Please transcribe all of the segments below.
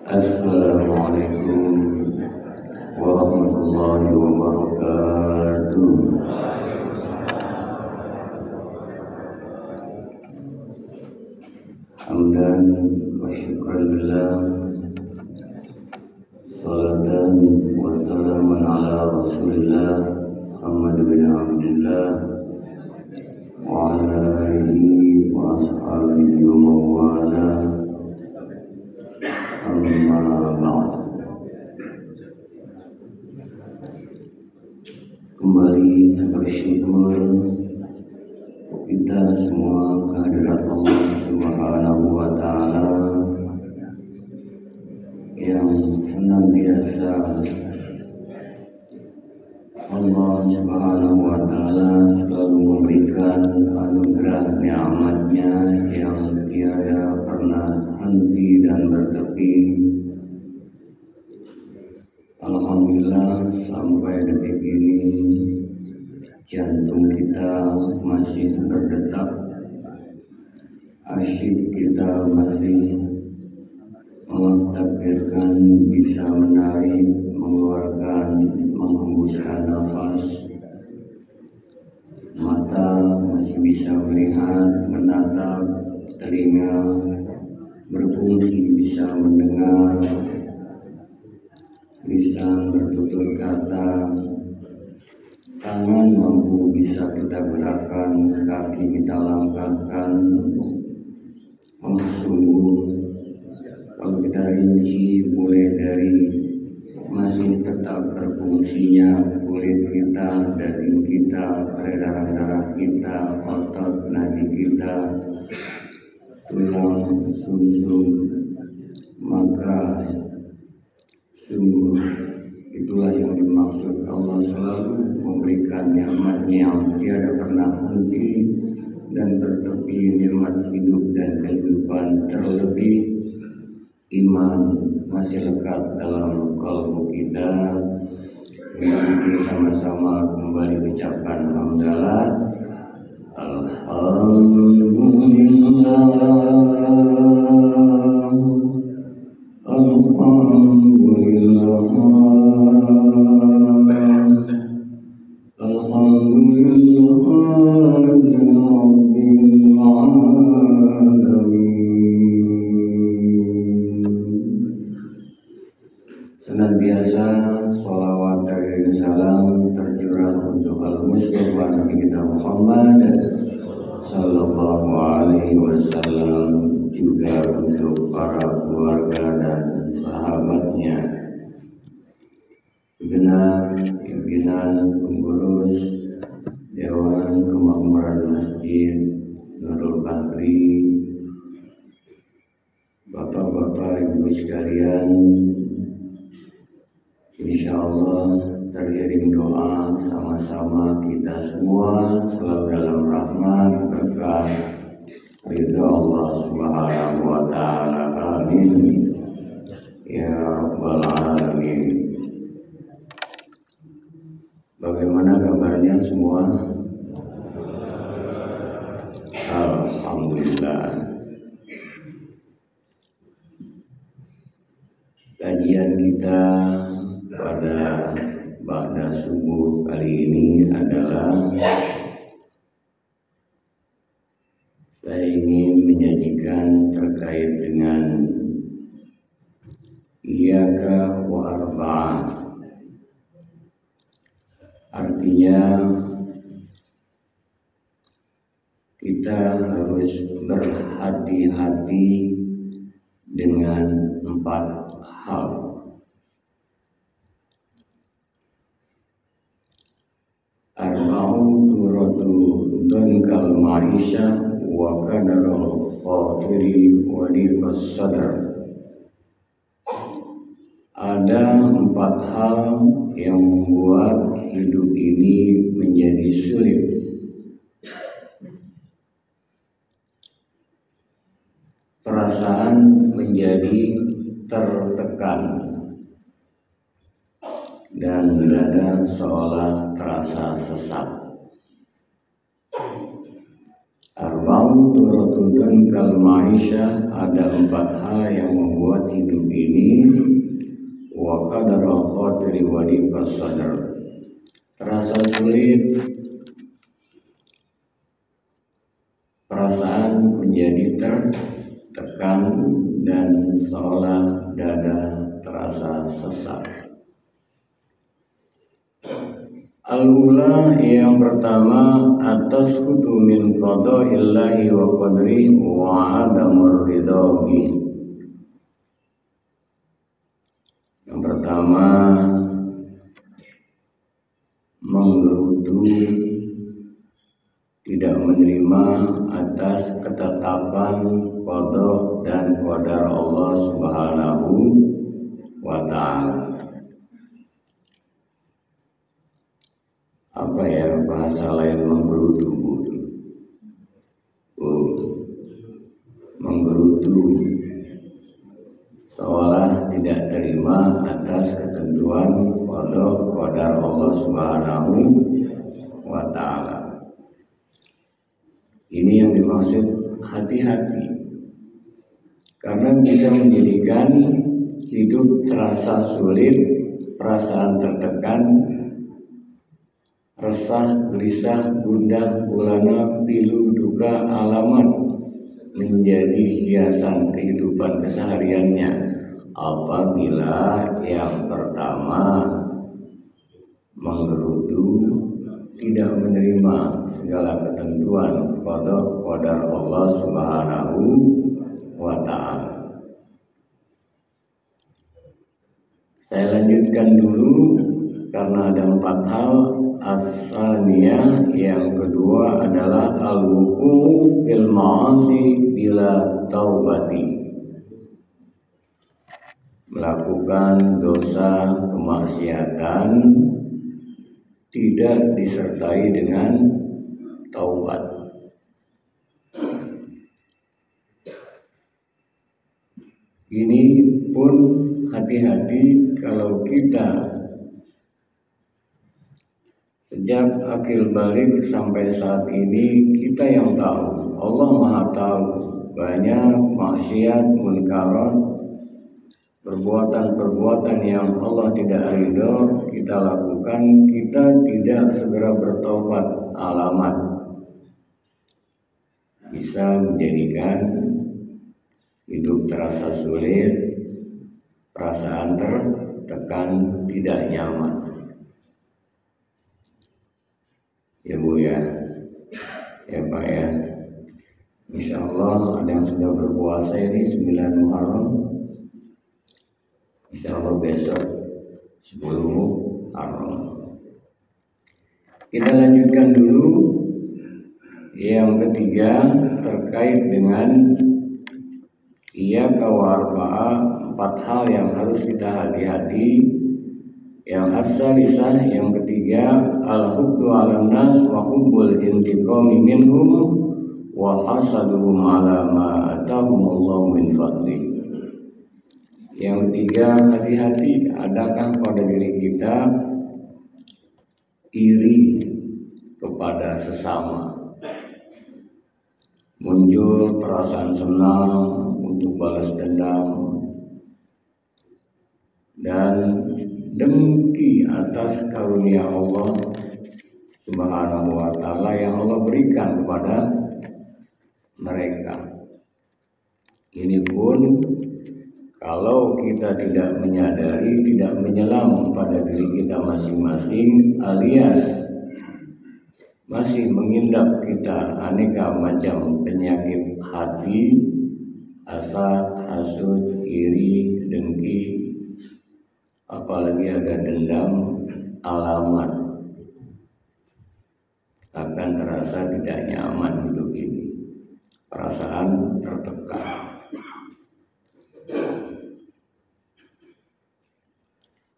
Assalamualaikum warahmatullahi wabarakatuh. Hamdan wa syukran lillah, salatan wa salaman ala rasulillah Muhammad bin Abdullah wa ala alihi wa ashabihi wa mawala. Kembali bersyukur kita semua kehadirat Allah Subhanahu wa Ta'ala yang senantiasa Allah Subhanahu wa Ta'ala selalu memberikan anugerah nikmatnya yang tiada pernah henti dan bertepi. Alhamdulillah sampai detik ini jantung kita masih berdetak, asyik kita masih mentakdirkan bisa menarik, mengeluarkan, menghembuskan nafas, mata masih bisa melihat, menatap, telinga berfungsi bisa mendengar, lisan bertutur kata, tangan mampu bisa kita gerakkan, kaki kita langkahkan. Sungguh kalau kita rinci mulai dari masih tetap berfungsinya kulit kita, daging kita, peredaran darah kita, otot, nadi kita, tulang, sumsum, maka sungguh itulah yang dimaksud Allah selalu memberikan nikmatnya yang tiada pernah henti dan bertepi, nikmat hidup dan kehidupan, terlebih iman masih lekat dalam kalbu kita. Mari sama-sama kembali ucapkan hamdalah. Alhamdulillah, alhamdulillah, senantiasa sholawat dan salam tercurah untuk al-Mustafa Nabi kita Muhammad sallallahu alaihi wasallam, juga untuk para keluarga dan sahabatnya, segenap pimpinan pengurus Dewan Kemakmuran Masjid Nurul Bahri, bapak-bapak, ibu sekalian. Insya Allah teriring doa sama-sama kita semua selalu dalam rahmat berkah ridha Allah Subhanahu wa Ta'ala. Amin ya rabbal alamin. Bagaimana kabarnya semua? Alhamdulillah. Kajian kita pada subuh kali ini adalah saya ingin menyajikan terkait dengan iyyaka wa arba'ah. Artinya kita harus berhati-hati dengan 4 hal. Arba'un turatu dankal ma'isha wa kadarul khatiri wa difas sadr. Ada 4 hal yang membuat hidup ini menjadi sulit. Perasaan menjadi tertekan dan dada seolah terasa sesak. Arba'un turutun kal maisha, ada 4 hal yang membuat hidup ini wa qadara khatiri wa diqas sadr, terasa sulit, perasaan menjadi tertekan dan seolah dada terasa sesak. Al-ula, yang pertama, atas kutu min qada'illahi wa qadri wa adamur ridha bi. Yang pertama, menggerutu, tidak menerima atas ketetapan qada dan qadar Allah Subhanahu wa ta'ala. Apa ya bahasa lain menggerutu? Menggerutu, seolah tidak terima atas ketentuan qadar Allah Subhanahu wa ta'ala. Ini yang dimaksud hati-hati, karena bisa menjadikan hidup terasa sulit, perasaan tertekan, resah, gelisah, gundah, gulana, pilu, duka, alamat menjadi hiasan kehidupan kesehariannya apabila yang pertama menggerutu, tidak menerima segala ketentuan qadar Allah Subhanahu wa ta'ala. Saya lanjutkan dulu karena ada 4 hal. As-saniyah, yang kedua adalah al-wuqu' fil ma'asi bila taubati, melakukan dosa kemaksiatan tidak disertai dengan taubat. Ini pun hati-hati kalau kita sejak akil balik sampai saat ini, kita yang tahu, Allah Maha tahu, banyak maksiat, munkarat, perbuatan-perbuatan yang Allah tidak ridho kita lakukan, kita tidak segera bertobat, alamat bisa menjadikan hidup terasa sulit, perasaan tertekan, tidak nyaman. Ya Bu ya, ya Pak ya. Insya Allah ada yang sudah berpuasa ini 9 Muharram. Insya Allah besok 10 Muharram. Kita lanjutkan dulu. Yang ketiga terkait dengan iyyaka wa arba'ah, 4 hal yang harus kita hati-hati. Yang as-salisah, yang ketiga, al-hubbu 'alan nas wa hubbul intiqami minhum wa hasaduhum 'ala ma atahumullahu min fadli. Yang ketiga, hati-hati, adakah pada diri kita iri kepada sesama, muncul perasaan senang untuk balas dendam dan dengki atas karunia Allah Subhanahu wa ta'ala yang Allah berikan kepada mereka. Ini pun kalau kita tidak menyadari, tidak menyelam pada diri kita masing-masing, alias masih mengindap kita aneka macam penyakit hati, hasad, hasud, iri, dengki, apalagi ada dendam, alamat akan terasa tidak nyaman hidup ini, perasaan tertekan.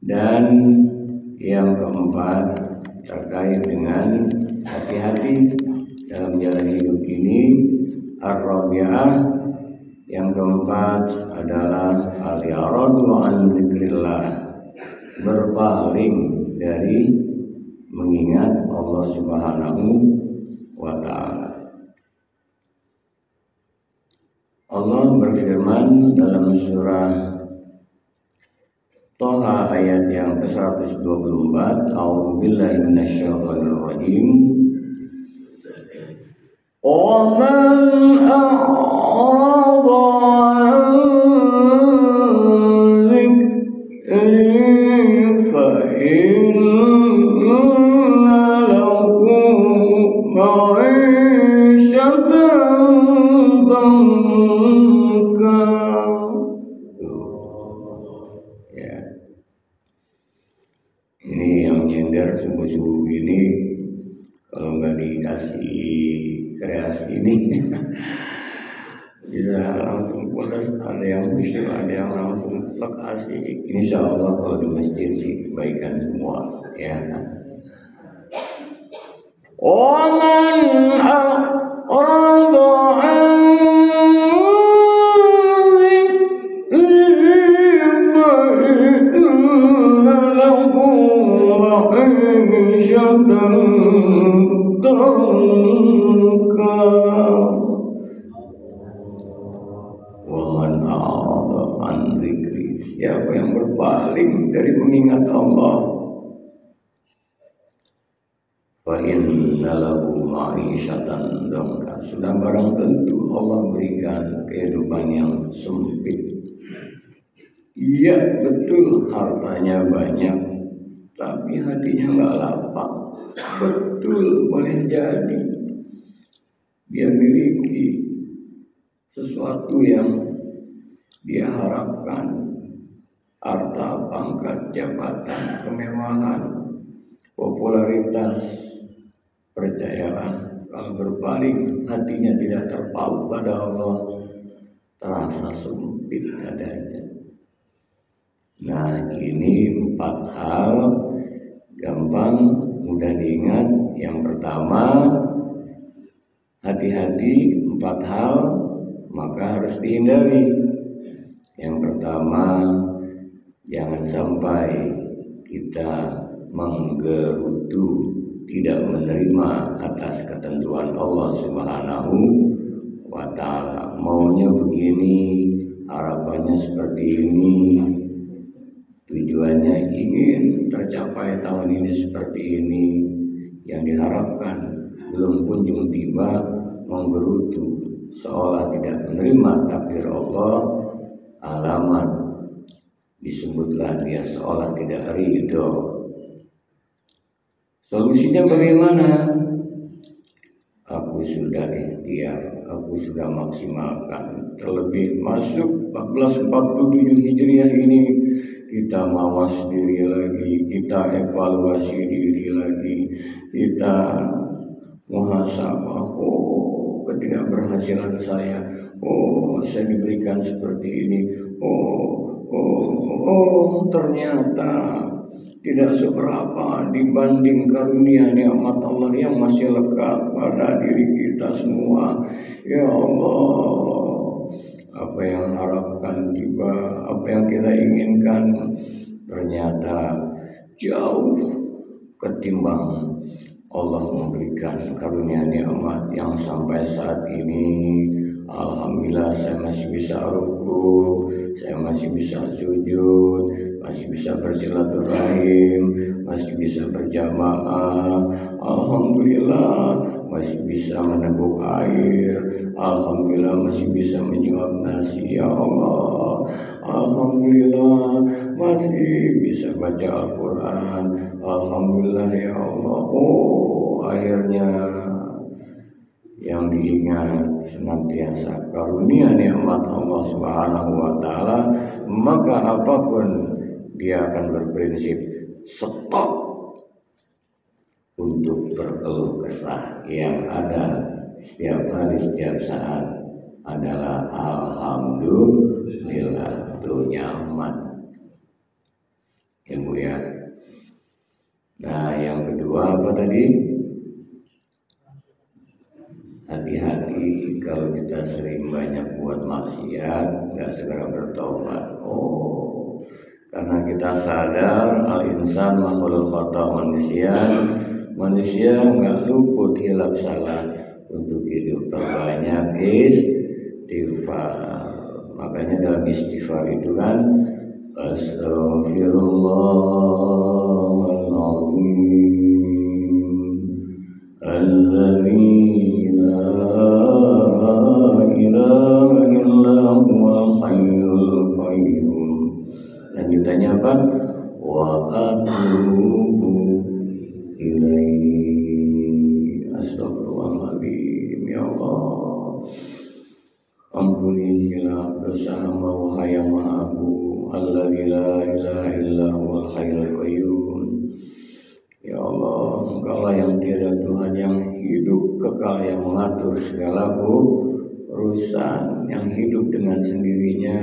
Dan yang keempat terkait dengan hati-hati dalam jalan hidup ini, ar-rabi'ah, yang keempat adalah al-i'radu an dzikrillah, berpaling dari mengingat Allah Subhanahu wa ta'ala. Allah berfirman dalam surah Toha ayat yang ke-124. A'udzubillahi minasyaitonirrajim. ومن أعرض عن ذكري فإن له معيشة ضنكا. Ya, ini yang nyender subuh-subuh ini kalau nggak dikasih kreasi ini bisa langsung pulas, ada yang musyrik, ada yang langsung lekasi. Insya Allah kalau di masjid sih kebaikan semua ya. Waman a'rada an dzikri fa inna lahu ma'ishatan danka. Waman a'rada an dzikri, siapa yang berpaling dari mengingat Allah, fa inna lahu ma'isyatan danka, sudah barang tentu Allah berikan kehidupan yang sempit. Iya betul, hartanya banyak tapi hatinya nggak lapang. Betul, boleh jadi dia miliki sesuatu yang dia harapkan, harta, pangkat, jabatan, kemewahan, popularitas. Percayalah, kalau berpaling hatinya tidak terpaut pada Allah, terasa sempit adanya. Nah, ini 4 hal gampang, mudah diingat. Yang pertama, hati-hati, 4 hal maka harus dihindari. Yang pertama, jangan sampai kita menggerutu, tidak menerima atas ketentuan Allah Subhanahu wa Ta'ala. Maunya begini, harapannya seperti ini, tujuannya ingin tercapai tahun ini seperti ini, yang diharapkan belum kunjung tiba, menggerutu seolah tidak menerima takdir Allah. Alamat disebutlah dia seolah tidak ridho. Solusinya bagaimana? Aku sudah ikhtiar, aku sudah maksimalkan. Terlebih masuk 1447 Hijriah ini, kita mawas diri lagi, kita evaluasi diri lagi, kita muhasabah. Oh, ketidakberhasilan saya. Oh, saya diberikan seperti ini. Ternyata tidak seberapa dibanding karunia nikmat Allah yang masih lekat pada diri kita semua. Ya Allah, apa yang harapkan tiba, apa yang kita inginkan ternyata jauh ketimbang Allah memberikan karunia nikmat yang sampai saat ini. Alhamdulillah saya masih bisa ruku, saya masih bisa sujud, masih bisa bersilaturahim, masih bisa berjamaah. Alhamdulillah masih bisa meneguk air. Alhamdulillah masih bisa menyuap nasi. Ya Allah, alhamdulillah masih bisa baca Al-Quran. Alhamdulillah ya Allah. Oh, akhirnya yang diingat senantiasa karunia nikmat Allah Subhanahu wa Ta'ala, maka apapun dia akan berprinsip stop untuk berkeluh kesah. Yang ada setiap hari, setiap saat adalah alhamdulillah, itu nyaman. Ibu ya. Nah, yang kedua apa tadi? Hati-hati kalau kita sering banyak buat maksiat, nggak segera bertobat. Oh, karena kita sadar al-insan makhluk khata, manusia nggak luput hilap salah. Untuk hidup perbanyak istighfar. Makanya dalam istighfar itu kan Astaghfirullahaladzim Alladzi la ilaha illa huwal hayyul qayyum. Lanjutannya apa? Wa atubu ilaihi. Astagfirullahaladzim. Ya Allah, ampunilah dosa hamba wahai yang maha agung. Alladzi la ilaha illa huwal hayyul qayyum. Ya Allah, Engkaulah yang tiada Tuhan, yang hidup kekal, yang mengatur segala urusan, yang hidup dengan sendirinya.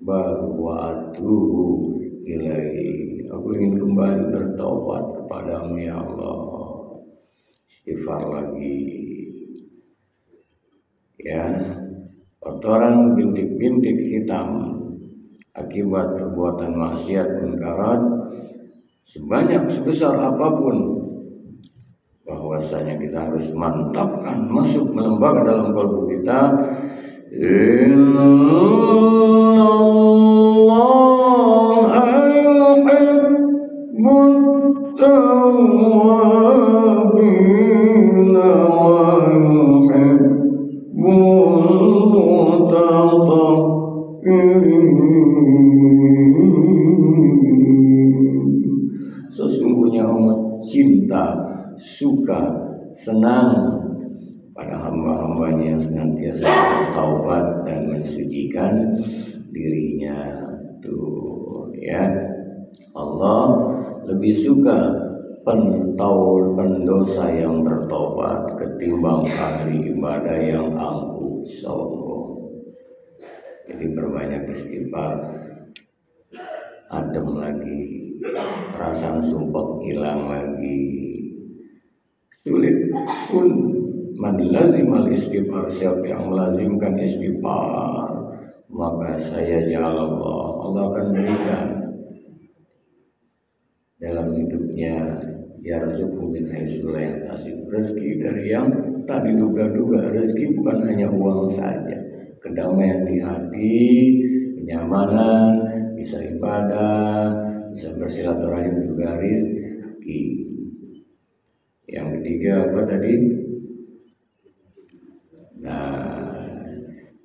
Bahwa atubu ilaihi, aku ingin kembali bertobat kepadamu ya Allah. Istighfar lagi ya. Kotoran bintik-bintik hitam akibat perbuatan maksiat munkarat sebanyak sebesar apapun, bahwasanya kita harus mantapkan, masuk melembar dalam kalbu kita. Innallaha yuhibbut tawwabina wa yuhibbul mutatahhirin. Sesungguhnya Allah cinta, suka, senang pada hamba-hambanya yang senantiasa bertaubat dan mensucikan dirinya. Tuh ya, Allah lebih suka pendosa yang bertobat ketimbang ahli ibadah yang angkuh sombong. Jadi perbanyak istighfar, adem lagi, perasaan sumpah hilang lagi. Sulit pun man lazimal istighfar, siapa yang melazimkan istighfar, maka saya Allah akan berikan dalam hidupnya yarzuqhu min haitsu la yahtasib, rezeki dari yang tak diduga-duga. Rezeki bukan hanya uang saja, kedamaian di hati, kenyamanan, bisa ibadah, bisa bersilaturahim juga rezeki. Yang ketiga apa tadi? Nah,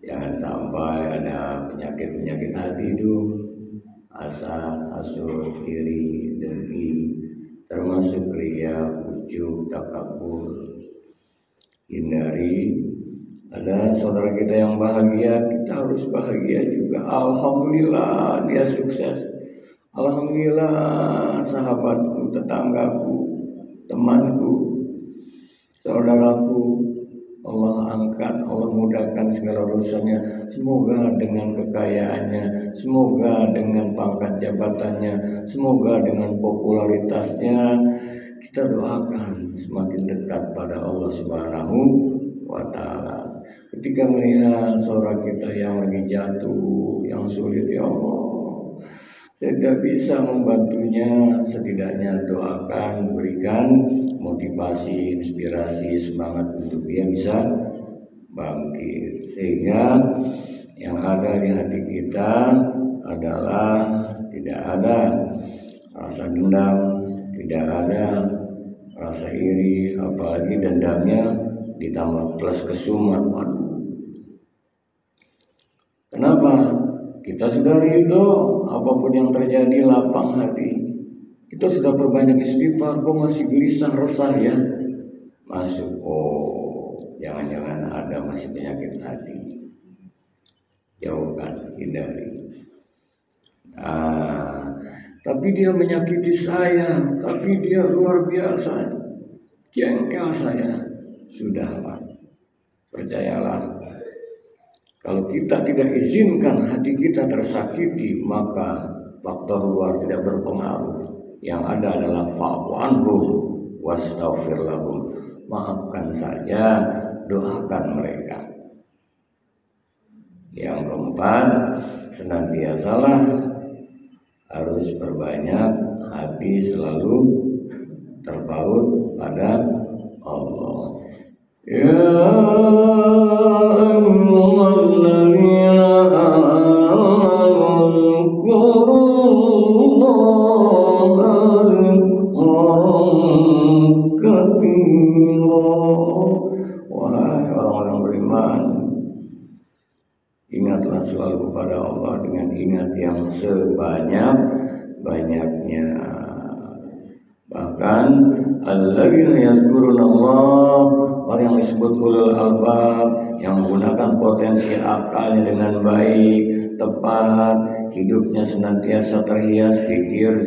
jangan sampai ada penyakit-penyakit hati itu, hasad, hasud, iri, dengki, termasuk riya, ujub, takabur. Hindari. Ada saudara kita yang bahagia, kita harus bahagia juga. Alhamdulillah dia sukses. Alhamdulillah sahabatku, tetanggaku, temanku, saudaraku, Allah angkat, Allah mudahkan segala urusannya. Semoga dengan kekayaannya, semoga dengan pangkat jabatannya, semoga dengan popularitasnya, kita doakan semakin dekat pada Allah Subhanahu wa Ta'ala. Ketika melihat saudara kita yang lagi jatuh, yang sulit, ya Allah, tidak bisa membantunya, setidaknya doakan, berikan motivasi, inspirasi, semangat untuk dia bisa bangkit. Sehingga yang ada di hati kita adalah tidak ada rasa dendam, tidak ada rasa iri, apalagi dendamnya ditambah plus kesumat. Kenapa? Kita sudah ridho, apapun yang terjadi, lapang hati. Kita sudah perbanyak istighfar, kok masih gelisah, resah ya? Masuk, oh, jangan-jangan ada masih penyakit hati. Jauhkan, hindari. Tapi dia menyakiti saya, tapi dia luar biasa, jengkel saya. Sudahlah, percayalah. Kalau kita tidak izinkan hati kita tersakiti, maka faktor luar tidak berpengaruh. Yang ada adalah fa'fu anhum wastaghfir lahum. Maafkan saja, doakan mereka. Yang keempat, senantiasalah harus perbanyak hati selalu terpaut pada Allah. Ya ayyuhalladzina amanu kepada Allah dengan ingat yang sebanyak-banyaknya. Bahkan alladzina yazkurunallah, orang yang disebut ulul albab, yang menggunakan potensi akalnya dengan baik, tepat, hidupnya senantiasa terhias zikir,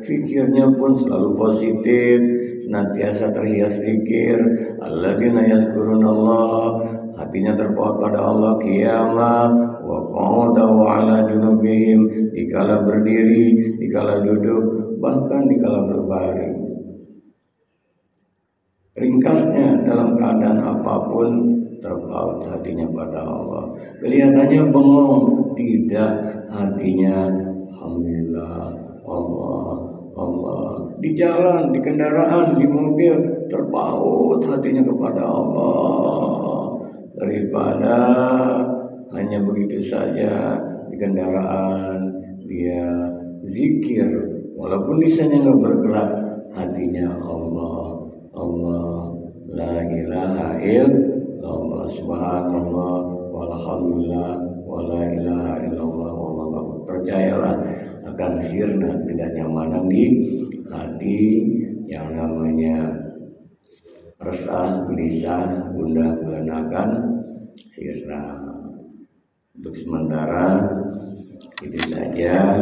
fikirnya pun selalu positif, senantiasa terhias zikir. Alladzina yazkurunallah, hatinya terpaut pada Allah qiyamah wa qu'udan wa ala junubihim, dikala berdiri, dikala duduk, bahkan dikala berbaring. Ringkasnya, dalam keadaan apapun terpaut hatinya pada Allah. Kelihatannya bengong, tidak, hatinya alhamdulillah, Allah. Di jalan, di kendaraan, di mobil, terpaut hatinya kepada Allah. Daripada hanya begitu saja di kendaraan dia zikir, walaupun lisannya nggak bergerak, hatinya Allah, la ilaha illallah, subhanallah, walhamdulillah, wala ilaha illallah, wallahu. Percayalah akan sirna ketidaknyamanan di hati yang namanya resah, gelisah, gundah gulanakan sirna. Untuk sementara itu saja.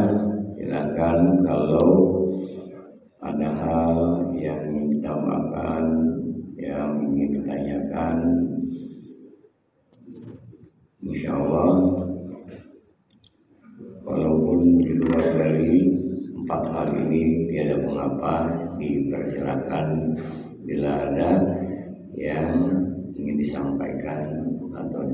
Silakan kalau ada hal yang ingin ditambahkan, yang ingin ditanyakan, insya Allah walaupun di luar dari 4 hal ini tiada mengapa, dipersilakan bila ada yang ingin disampaikan atau